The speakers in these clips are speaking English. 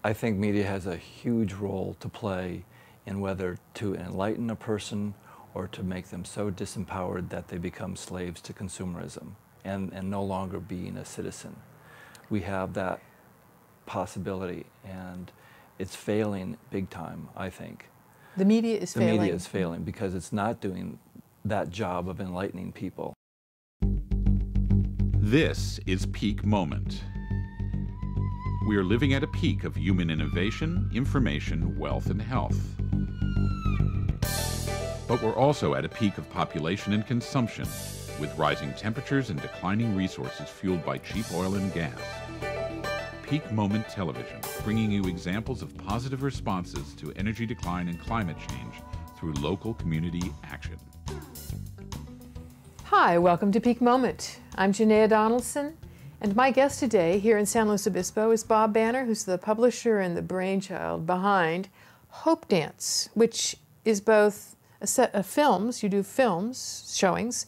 I think media has a huge role to play in whether to enlighten a person or to make them so disempowered that they become slaves to consumerism and no longer being a citizen. We have that possibility, and it's failing big time, I think. The media is failing. The media is failing because it's not doing that job of enlightening people. This is Peak Moment. We are living at a peak of human innovation, information, wealth, and health. But we're also at a peak of population and consumption, with rising temperatures and declining resources fueled by cheap oil and gas. Peak Moment Television, bringing you examples of positive responses to energy decline and climate change through local community action. Hi, welcome to Peak Moment. I'm Janaea Donaldson, and my guest today here in San Luis Obispo is Bob Banner, who's the publisher and the brainchild behind HopeDance, which is both a set of films, you do films, showings,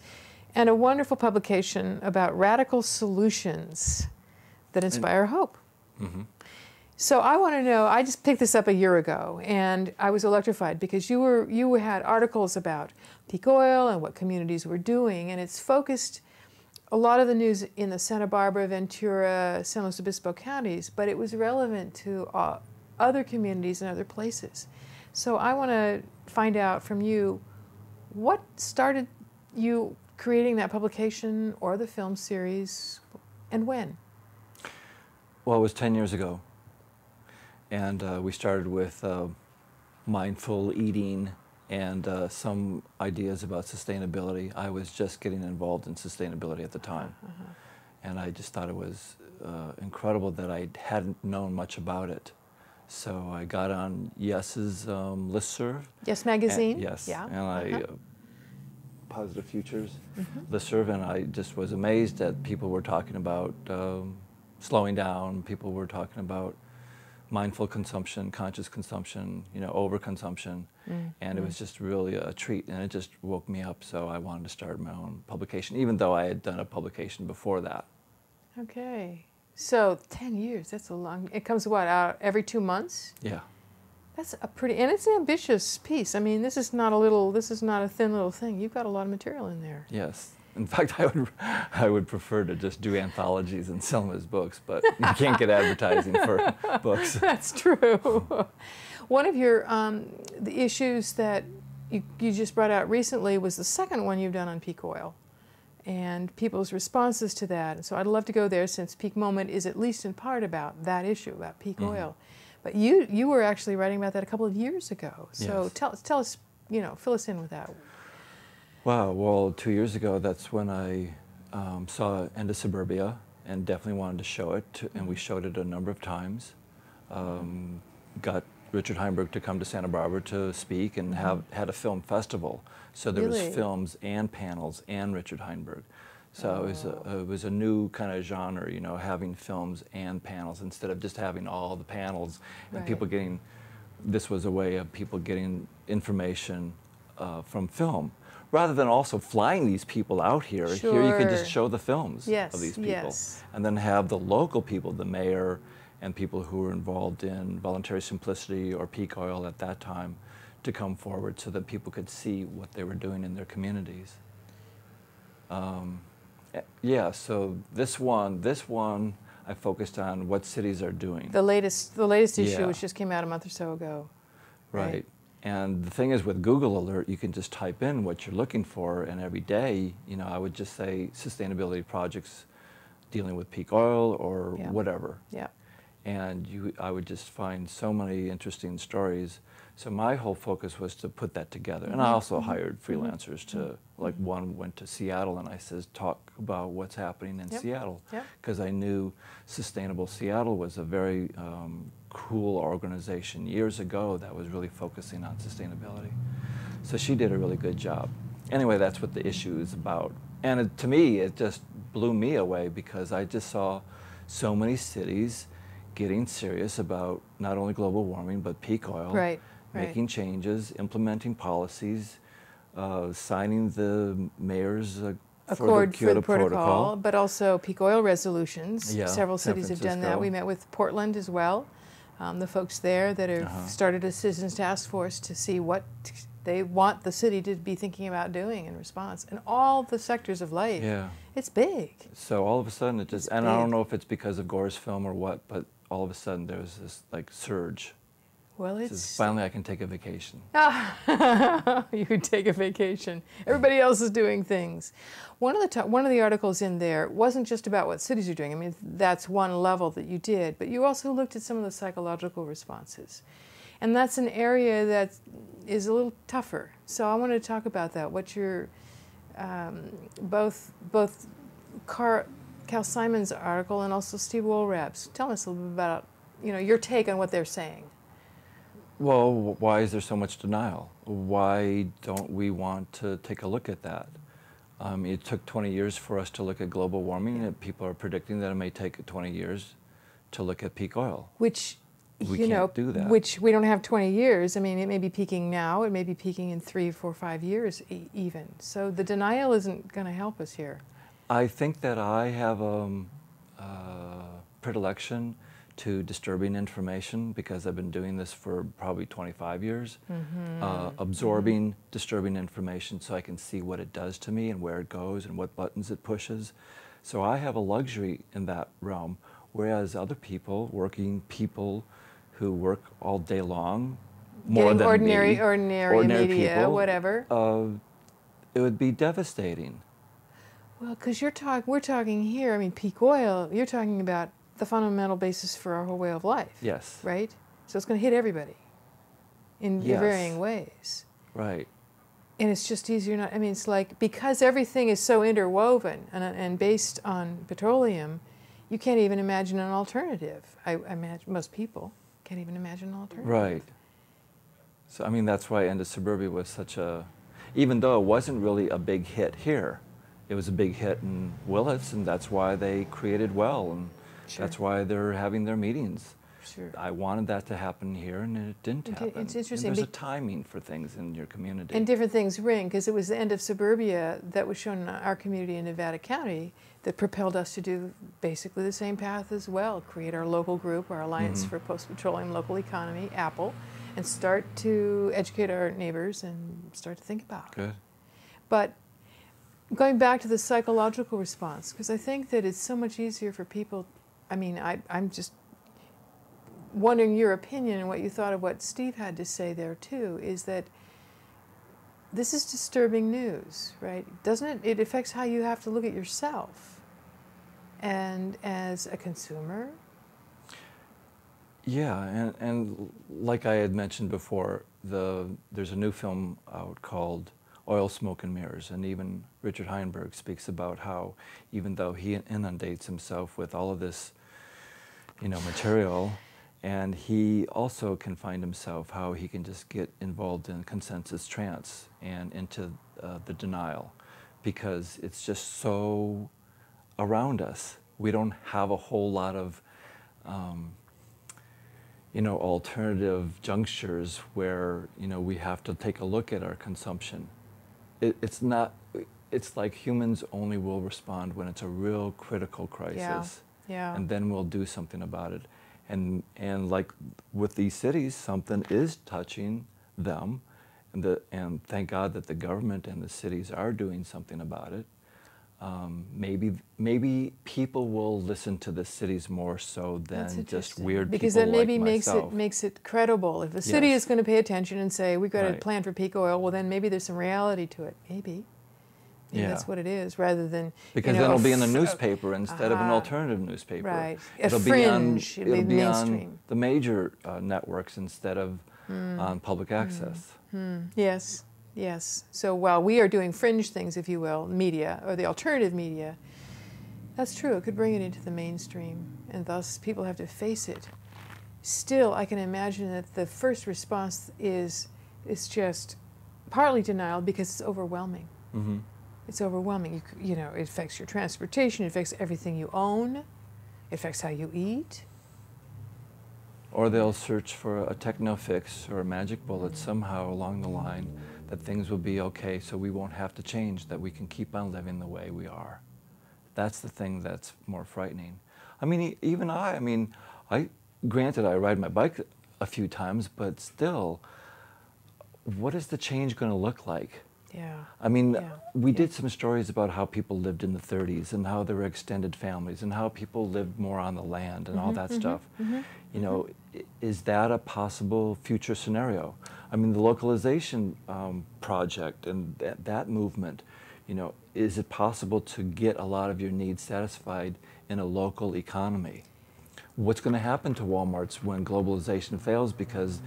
and a wonderful publication about radical solutions that inspire hope. Mm-hmm. So I want to know, I just picked this up a year ago, and I was electrified because you had articles about peak oil and what communities were doing, and it's focused a lot of the news in the Santa Barbara, Ventura, San Luis Obispo counties, but it was relevant to other communities and other places. So I want to find out from you, what started you creating that publication or the film series, and when? Well, it was 10 years ago, and we started with mindful eating and some ideas about sustainability. I was just getting involved in sustainability at the time, and I just thought it was incredible that I hadn't known much about it. So I got on Yes's listserv. Yes Magazine? Yes, Yeah. and I Positive Futures listserv, and I just was amazed that people were talking about slowing down. People were talking about mindful consumption, conscious consumption, overconsumption, and it was just really a treat, and it just woke me up. So I wanted to start my own publication, even though I had done a publication before that. Okay, so 10 years, that's a long, it comes what, out every 2 months? Yeah. That's a pretty, and it's an ambitious piece. I mean, this is not a thin little thing. You've got a lot of material in there. Yes. In fact, I would prefer to just do anthologies and sell them as books, but you can't get advertising for books. That's true. One of your the issues that you just brought out recently was the second one you've done on peak oil and people's responses to that. And so I'd love to go there, since Peak Moment is at least in part about that issue, about peak oil. But you were actually writing about that a couple of years ago. So yes. tell us, fill us in with that. Wow, well, 2 years ago, that's when I saw End of Suburbia and definitely wanted to show it, and we showed it a number of times. Got Richard Heinberg to come to Santa Barbara to speak, and had a film festival. So there was films and panels and Richard Heinberg. So it was a new kind of genre, having films and panels instead of just having all the panels and people getting, this was a way of people getting information from film. Rather than also flying these people out here, here you could just show the films of these people. And then have the local people, the mayor and people who were involved in Voluntary Simplicity or Peak Oil at that time, to come forward so that people could see what they were doing in their communities. Yeah, so this one I focused on what cities are doing. The latest issue, which just came out a month or so ago. Right. And the thing is, with Google Alert, you can just type in what you're looking for, and every day, I would just say sustainability projects dealing with peak oil or whatever. Yeah. And I would just find so many interesting stories. So my whole focus was to put that together. And I also hired freelancers to, like one went to Seattle, and I says, talk about what's happening in Seattle. Because I knew Sustainable Seattle was a very cool organization years ago that was really focusing on sustainability. So she did a really good job. Anyway, that's what the issue is about. And to me, it just blew me away, because I just saw so many cities getting serious about not only global warming, but peak oil, making changes, implementing policies, signing the mayor's for the Kyoto Protocol. But also peak oil resolutions. Several cities have done that. We met with Portland as well. the folks there that have started a citizens task force to see what they want the city to be thinking about doing in response. And all the sectors of life, it's big. So all of a sudden it just, and I don't know if it's because of Gore's film or what, but all of a sudden there's this like surge. Well, it's... finally I can take a vacation. You can take a vacation. Everybody else is doing things. One of the articles in there wasn't just about what cities are doing. I mean, that's one level that you did, but you also looked at some of the psychological responses. And that's an area that is a little tougher. So I want to talk about that. What your, both Cal Simon's article and also Steve Wohlrab's. Tell us a little bit about, your take on what they're saying. Well, why is there so much denial? Why don't we want to take a look at that? It took 20 years for us to look at global warming, and people are predicting that it may take 20 years to look at peak oil. Which, we can't do that. Which we don't have 20 years. I mean, it may be peaking now. It may be peaking in 3, 4, 5 years even. So the denial isn't going to help us here. I think that I have a predilection to disturbing information because I've been doing this for probably 25 years, absorbing disturbing information so I can see what it does to me and where it goes and what buttons it pushes. So I have a luxury in that realm, whereas other people, working people who work all day long, more than ordinary media, people, whatever, it would be devastating. Well, because we're talking here, I mean, peak oil, you're talking about the fundamental basis for our whole way of life. Yes. Right? So it's going to hit everybody in varying ways. Right. And it's just easier not, I mean, it's like, because everything is so interwoven and based on petroleum, you can't even imagine an alternative. I imagine most people can't even imagine an alternative. Right. So, I mean, that's why End of Suburbia was such a, even though it wasn't really a big hit here, it was a big hit in Willits, and that's why they created Well, and that's why they're having their meetings. Sure. I wanted that to happen here, and it didn't happen. It's interesting. And there's a timing for things in your community. And different things ring, because it was the End of Suburbia that was shown in our community in Nevada County that propelled us to do basically the same path as well, create our local group, our Alliance for Post-Petroleum Local Economy, APPLE, and start to educate our neighbors and start to think about it. Good. But going back to the psychological response, because I think that it's so much easier for people. I mean, I'm just wondering your opinion and what you thought of what Steve had to say there too, is that this is disturbing news, right? Doesn't it? It affects how you have to look at yourself and as a consumer. Yeah, and like I had mentioned before, there's a new film out called Oil, Smoke, and Mirrors, and even Richard Heinberg speaks about how even though he inundates himself with all of this material, and he also can find himself how he can just get involved in consensus trance and into the denial, because it's just so around us. We don't have a whole lot of alternative junctures where we have to take a look at our consumption. It's not. It's like humans only will respond when it's a real critical crisis. Yeah. And then we'll do something about it. And like with these cities, something is touching them, and thank God that the government and the cities are doing something about it. Maybe people will listen to the cities more so than just weird people because that maybe like myself. makes it credible. If a city is going to pay attention and say we've got a plan for peak oil, well then maybe there's some reality to it. Maybe that's what it is, rather than because then it'll be in the newspaper instead of an alternative newspaper. Right, it'll fringe. It'll be on the major networks instead of on public access. Yes. So while we are doing fringe things, if you will, media or the alternative media, that's true. It could bring it into the mainstream, and thus people have to face it. Still, I can imagine that the first response is just partly denial because it's overwhelming. It's overwhelming. It affects your transportation. It affects everything you own. It affects how you eat. Or they'll search for a techno fix or a magic bullet somehow along the line that things will be okay, so we won't have to change, that we can keep on living the way we are. That's the thing that's more frightening. I mean, even I granted, I ride my bike a few times, but still, what is the change going to look like? Yeah. I mean, Yeah. we did some stories about how people lived in the 30s and how there were extended families and how people lived more on the land and all that stuff. You know, is that a possible future scenario? I mean, the localization project and that movement, you know, is it possible to get a lot of your needs satisfied in a local economy? What's going to happen to Walmarts when globalization fails because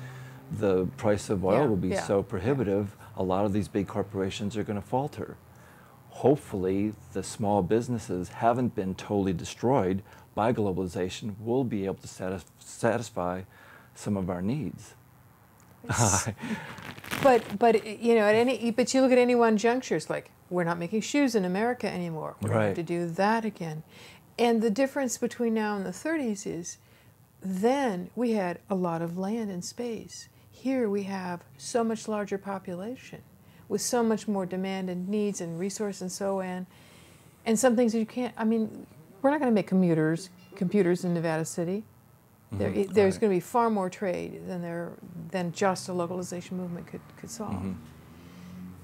the price of oil will be so prohibitive, a lot of these big corporations are going to falter. Hopefully, the small businesses haven't been totally destroyed by globalization. We'll be able to satisfy some of our needs. But you know, but you look at any one juncture, it's like, we're not making shoes in America anymore. We're going to have to do that again. And the difference between now and the 30s is, then we had a lot of land and space. Here we have so much larger population with so much more demand and needs and resource and so on. And some things you can't, I mean, we're not going to make computers in Nevada City. There's going to be far more trade than just a localization movement could solve.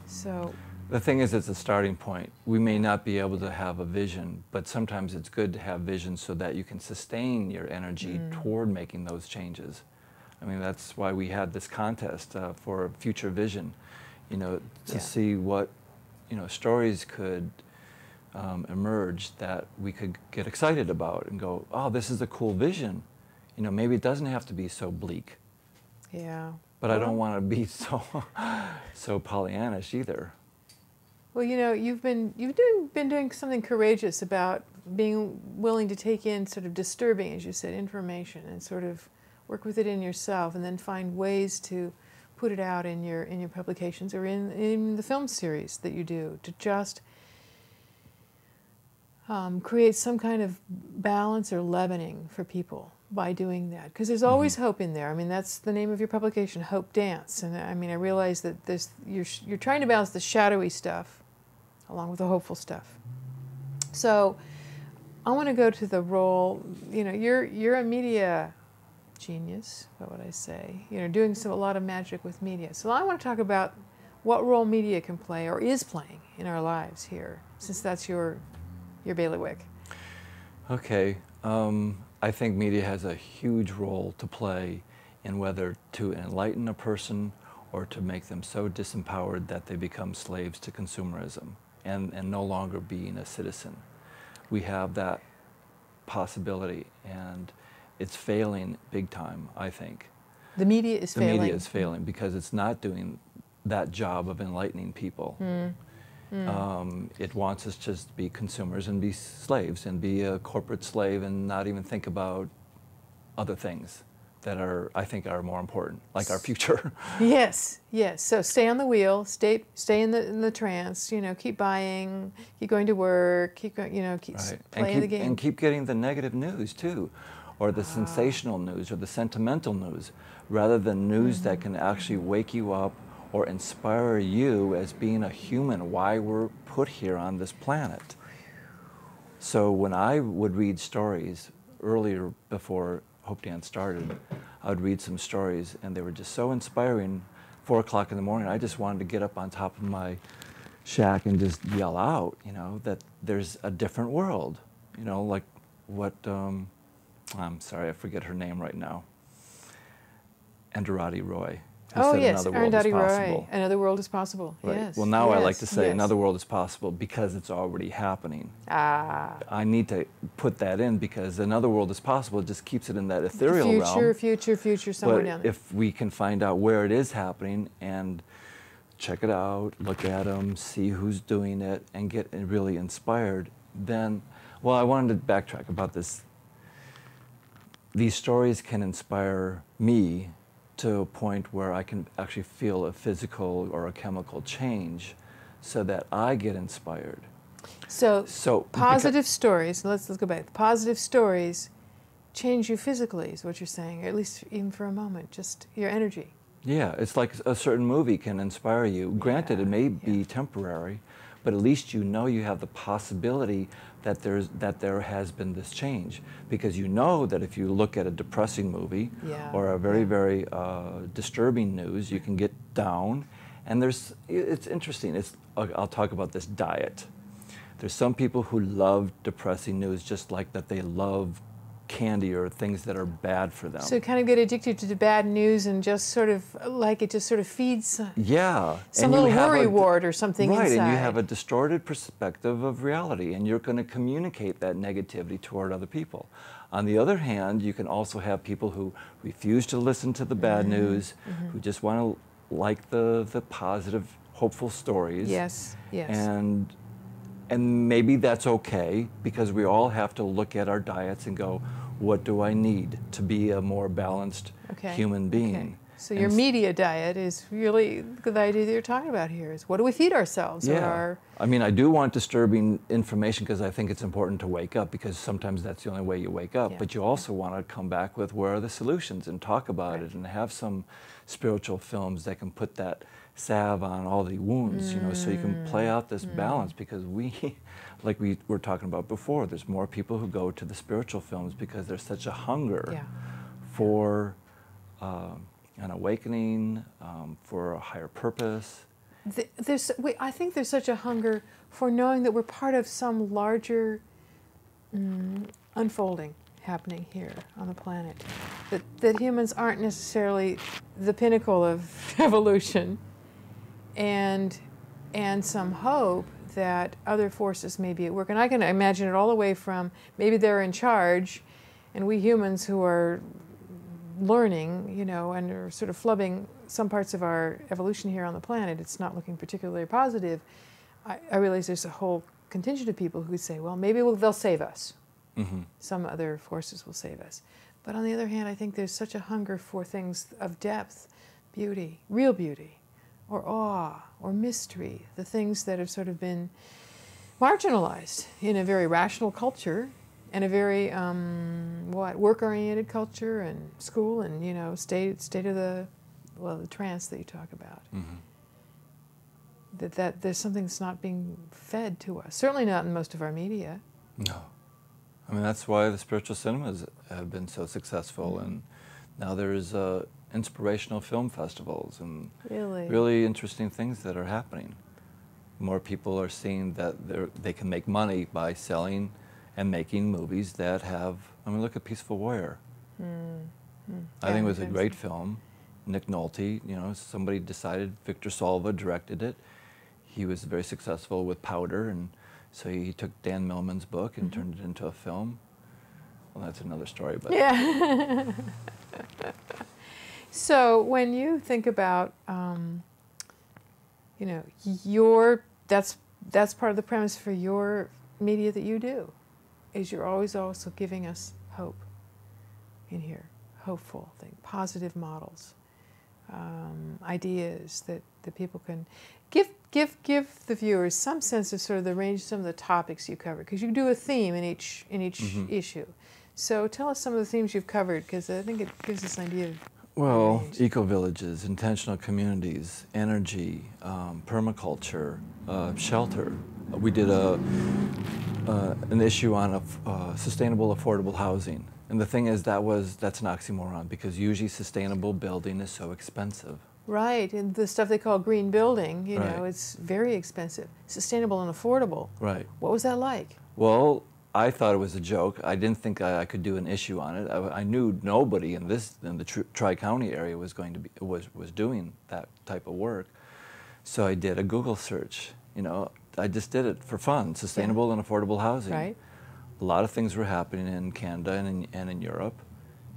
So the thing is, it's a starting point. We may not be able to have a vision, but sometimes it's good to have vision so that you can sustain your energy toward making those changes. I mean, that's why we had this contest for future vision, you know, to see what, you know, stories could emerge that we could get excited about and go, oh, this is a cool vision. You know, maybe it doesn't have to be so bleak. Yeah. But I don't want to be so Pollyannish either. Well, you know, you've been doing something courageous about being willing to take in sort of disturbing, as you said, information and sort of work with it in yourself, and then find ways to put it out in your publications or in the film series that you do, to just create some kind of balance or leavening for people by doing that. Because there's always hope in there. I mean, that's the name of your publication, HopeDance. And I mean, I realize that you're trying to balance the shadowy stuff along with the hopeful stuff. So I want to go to the role, you know, you're a media genius, what would I say? You know, doing a lot of magic with media. So I want to talk about what role media can play or is playing in our lives here, since that's your bailiwick. Okay. I think media has a huge role to play in whether to enlighten a person or to make them so disempowered that they become slaves to consumerism and no longer being a citizen. We have that possibility, and it's failing big time, I think. The media is failing. The media is failing because it's not doing that job of enlightening people. It wants us just to be consumers and be slaves and be a corporate slave and not even think about other things that I think are more important, like our future. Yes, yes. So stay on the wheel, stay in the trance. You know, keep buying, keep going to work, keep playing the game, and keep getting the negative news too, or the sensational news or the sentimental news, rather than news that can actually wake you up or inspire you as being a human, why we're put here on this planet. So when I would read stories earlier, before HopeDance started, I would read some stories and they were just so inspiring. 4 o'clock in the morning, I just wanted to get up on top of my shack and just yell out, you know, that there's a different world. You know, like what, I'm sorry, I forget her name right now. Arundhati Roy. Oh yes, Arundhati Roy. Another world is possible. Right. Yes. Well, now yes. I like to say another world is possible because it's already happening. I need to put that in because another world is possible. It just keeps it in that ethereal realm. Future, somewhere down there. If we can find out where it is happening and check it out, look at them, see who's doing it, and get really inspired, then, well, I wanted to backtrack about this. These stories can inspire me to a point where I can actually feel a physical or a chemical change so that I get inspired. So positive stories, let's go back. The positive stories change you physically is what you're saying, or at least even for a moment, just your energy. Yeah, it's like a certain movie can inspire you. Granted, it may be temporary, but at least you know you have the possibility that there has been this change, because you know that if you look at a depressing movie or a very disturbing news, you can get down. And it's interesting. I'll talk about this diet. There's some people who love depressing news just like that they love candy or things that are bad for them. So kind of get addicted to the bad news and just sort of like it just sort of feeds some little worry wart or something inside. Right, and you have a distorted perspective of reality, and you're going to communicate that negativity toward other people. On the other hand, you can also have people who refuse to listen to the bad news, who just want to like the positive, hopeful stories. Yes, yes. And maybe that's okay, because we all have to look at our diets and go, what do I need to be a more balanced human being? Okay. So your media diet is really the idea that you're talking about here, is what do we feed ourselves? Yeah. I mean, I do want disturbing information because I think it's important to wake up, because sometimes that's the only way you wake up. But you also want to come back with where are the solutions and talk about it, and have some spiritual films that can put that salve on all the wounds, you know, so you can play out this balance, because like we were talking about before, there's more people who go to the spiritual films because there's such a hunger for an awakening, for a higher purpose. I think there's such a hunger for knowing that we're part of some larger unfolding happening here on the planet. That humans aren't necessarily the pinnacle of evolution, and some hope that other forces may be at work. And I can imagine it all the way from maybe they're in charge, and we humans who are learning, you know, and are sort of flubbing some parts of our evolution here on the planet, it's not looking particularly positive. I realize there's a whole contingent of people who would say, well, maybe they'll save us. Some other forces will save us. But on the other hand, I think there's such a hunger for things of depth, beauty, real beauty, or awe, or mystery, the things that have sort of been marginalized in a very rational culture, and a very work-oriented culture, and school, and you know, state of the trance that you talk about. That there's something that's not being fed to us. Certainly not in most of our media. No, I mean that's why the spiritual cinemas have been so successful, and now there's inspirational film festivals and really interesting things that are happening. More people are seeing that they can make money by selling and making movies that have, I mean, look at Peaceful Warrior. I think it was a great film. Nick Nolte, you know, somebody decided, Victor Salva directed it. He was very successful with Powder, and so he took Dan Millman's book and turned it into a film. Well, that's another story, but... Yeah. So when you think about, you know, that's part of the premise for your media that you do, is you're always also giving us hope in here, hopeful thing, positive models, ideas that people can give the viewers some sense of sort of the range of some of the topics you cover, because you do a theme in each issue. So tell us some of the themes you've covered, because I think it gives us an idea of... Well, eco-villages, intentional communities, energy, permaculture, shelter. We did an issue on sustainable, affordable housing. And the thing is, that's an oxymoron, because usually sustainable building is so expensive. Right, and the stuff they call green building, you know, it's very expensive. Sustainable and affordable. Right. What was that like? Well, I thought it was a joke. I didn't think I could do an issue on it. I knew nobody in the Tri-County area was doing that type of work. So I did a Google search. You know, I just did it for fun. Sustainable and affordable housing. Right. A lot of things were happening in Canada and in Europe,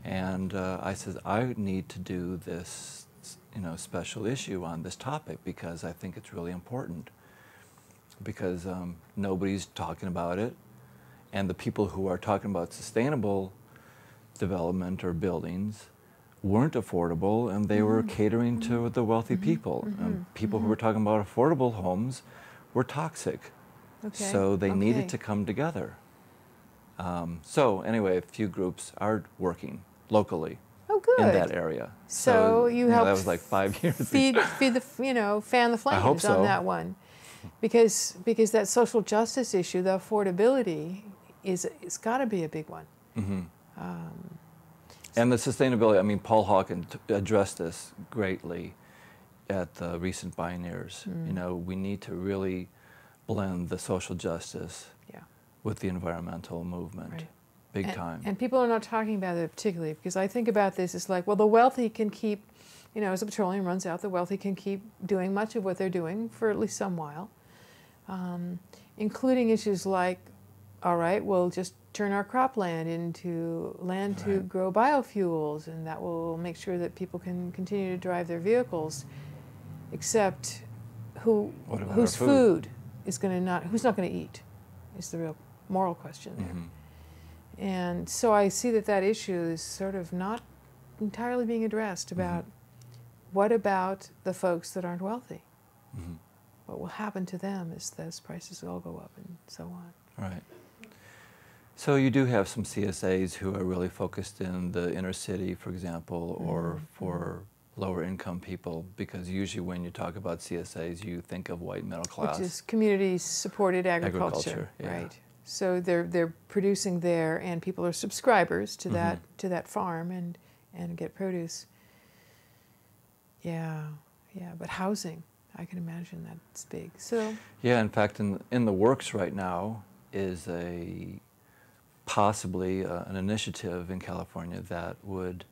and I said I need to do this, you know, special issue on this topic, because I think it's really important. Because nobody's talking about it. And the people who are talking about sustainable development or buildings weren't affordable, and they were catering to the wealthy people. And people who were talking about affordable homes were toxic. So they needed to come together. So anyway, a few groups are working locally in that area. So you helped that was like 5 years. Feed the, you know, fan the flames on that one. because that social justice issue, the affordability, it's got to be a big one. Mm-hmm. And the sustainability, I mean, Paul Hawken addressed this greatly at the recent Bioneers. You know, we need to really blend the social justice with the environmental movement, big time. And people are not talking about it particularly, because I think about this, it's like, well, the wealthy can keep, you know, as the petroleum runs out, the wealthy can keep doing much of what they're doing for at least some while, including issues like, all right, we'll just turn our cropland into land to grow biofuels, and that will make sure that people can continue to drive their vehicles. Except, whose food is who's not going to eat, is the real moral question there. And so I see that issue is sort of not entirely being addressed about what about the folks that aren't wealthy? What will happen to them as those prices all go up and so on? Right. So you do have some CSAs who are really focused in the inner city, for example, or for lower income people, because usually when you talk about CSAs, you think of white middle class. Which is community supported agriculture, right? So they're producing there, and people are subscribers to that farm and get produce. Yeah, but housing, I can imagine that's big. So yeah, in fact, in the works right now is possibly an initiative in California that would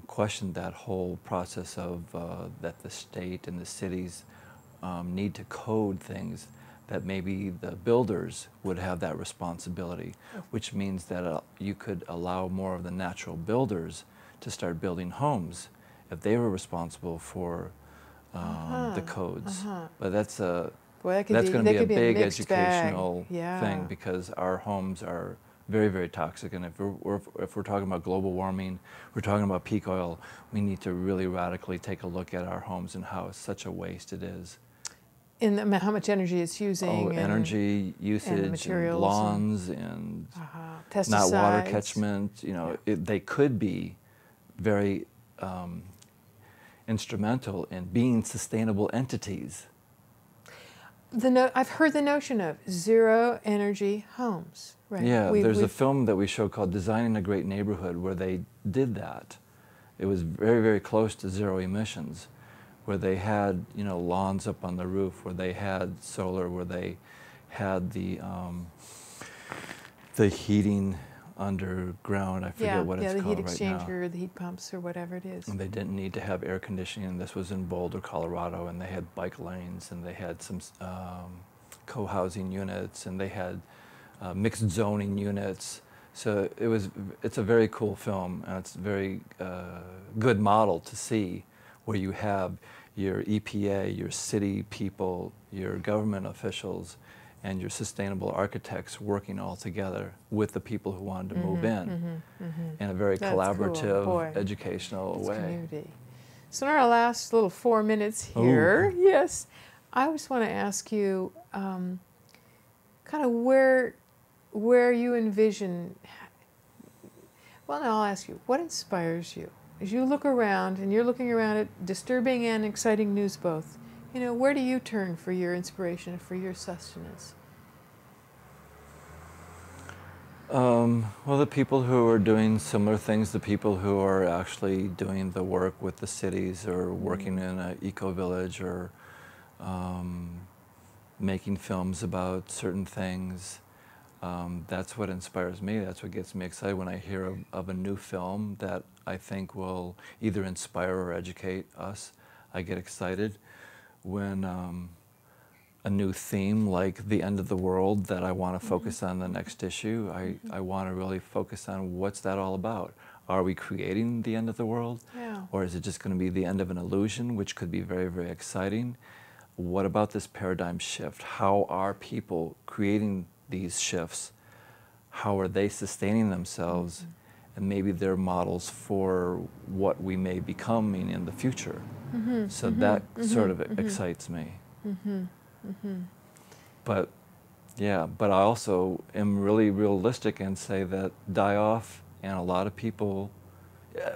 question that whole process of that the state and the cities need to code things, that maybe the builders would have that responsibility, which means that you could allow more of the natural builders to start building homes if they were responsible for the codes. But that's going to be a big educational thing, because our homes are very, very toxic. And if we're talking about global warming, we're talking about peak oil, we need to really radically take a look at our homes and how such a waste it is. In how much energy it's using. Energy usage, and materials, lawns, and pesticides. Not water catchment. You know, they could be very instrumental in being sustainable entities. I've heard the notion of zero energy homes. Right. Yeah, there's a film that we show called Designing a Great Neighborhood where they did that. It was very, very close to zero emissions, where they had, you know, lawns up on the roof, where they had solar, where they had the heating underground. I forget what it's called right now. Yeah, the heat exchanger, the heat pumps, or whatever it is. And they didn't need to have air conditioning. This was in Boulder, Colorado, and they had bike lanes, and they had some co-housing units, and they had mixed zoning units. So it's a very cool film, and it's a very good model to see, where you have your EPA, your city people, your government officials, and your sustainable architects working all together with the people who wanted to move in a very collaborative, educational way. Community. So in our last little 4 minutes here, yes, I just want to ask you kind of where you envision, well, now I'll ask you, what inspires you? As you look around, and you're looking around at disturbing and exciting news both, you know, where do you turn for your inspiration, for your sustenance? Well, the people who are doing similar things, the people who are actually doing the work with the cities, or working in an eco-village, or making films about certain things. That's what inspires me. That's what gets me excited when I hear of a new film that I think will either inspire or educate us. I get excited when a new theme like the end of the world that I want to focus on the next issue. I want to really focus on what's that all about. Are we creating the end of the world? Yeah. Or is it just going to be the end of an illusion, which could be very, very exciting? What about this paradigm shift? How are people creating these shifts? How are they sustaining themselves? And maybe they're models for what we may be becoming in the future. So that sort of excites me. But yeah, but I also am really realistic and say that die off, and a lot of people,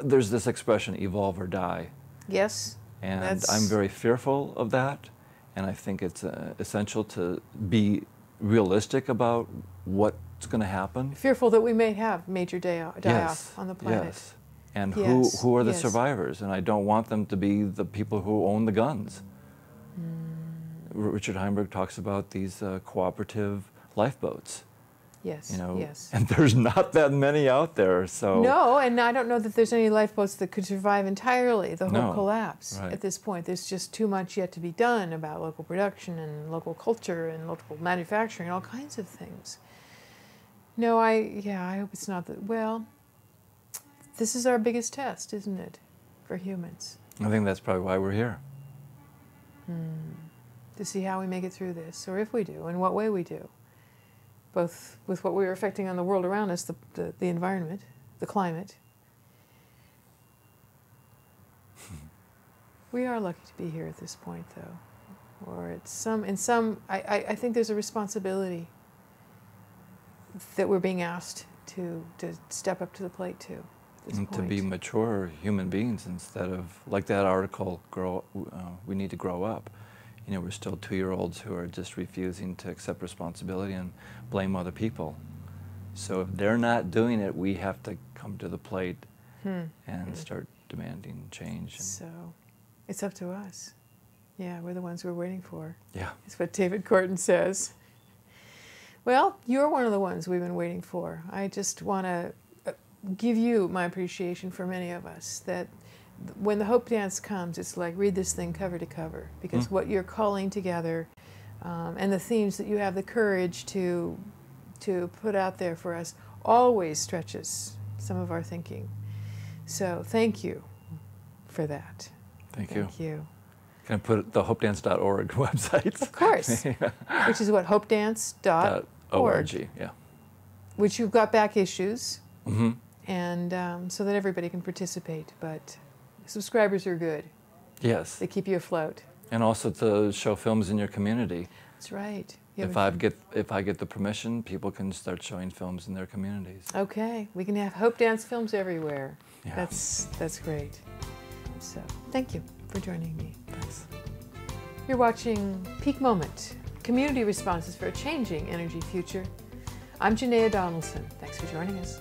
there's this expression, evolve or die. Yes. And I'm very fearful of that. and I think it's essential to be realistic about what's going to happen. Fearful that we may have major die-off on the planet. Yes. And Yes, who are the yes. survivors? And I don't want them to be the people who own the guns. Richard Heinberg talks about these cooperative lifeboats. Yes, You know, yes. and there's not that many out there. So No, and I don't know that there's any lifeboats that could survive entirely the whole No, collapse right. at this point. There's just too much yet to be done about local production and local culture and local manufacturing, all kinds of things. No, I hope it's not that. Well, this is our biggest test, isn't it, for humans? I think that's probably why we're here. To see how we make it through this, or if we do, and what way we do. Both with what we're affecting on the world around us, the environment, the climate. We are lucky to be here at this point, though. Or I think there's a responsibility that we're being asked to step up to the plate to. And to be mature human beings instead of, like that article, we need to grow up. You know, we're still 2-year-olds who are just refusing to accept responsibility and blame other people. So if they're not doing it, we have to come to the plate and start demanding change. So it's up to us. Yeah, we're the ones we're waiting for. Yeah. That's what David Corton says. Well, you're one of the ones we've been waiting for. I just want to give you my appreciation for many of us, that when the HopeDance comes, it's like read this thing cover to cover, because what you're calling together and the themes that you have the courage to put out there for us always stretches some of our thinking. So thank you for that. Thank you. Thank you. Can I put the HopeDance.org website? Of course. Which is what, HopeDance.org. .org, yeah. Which you've got back issues, and so that everybody can participate. But subscribers are good. Yes. They keep you afloat. And also to show films in your community. That's right. If I get the permission, people can start showing films in their communities. Okay, we can have HopeDance films everywhere. Yeah. That's great. So thank you for joining me. Thanks. You're watching Peak Moment, Community Responses for a Changing Energy Future. I'm Janaea Donaldson. Thanks for joining us.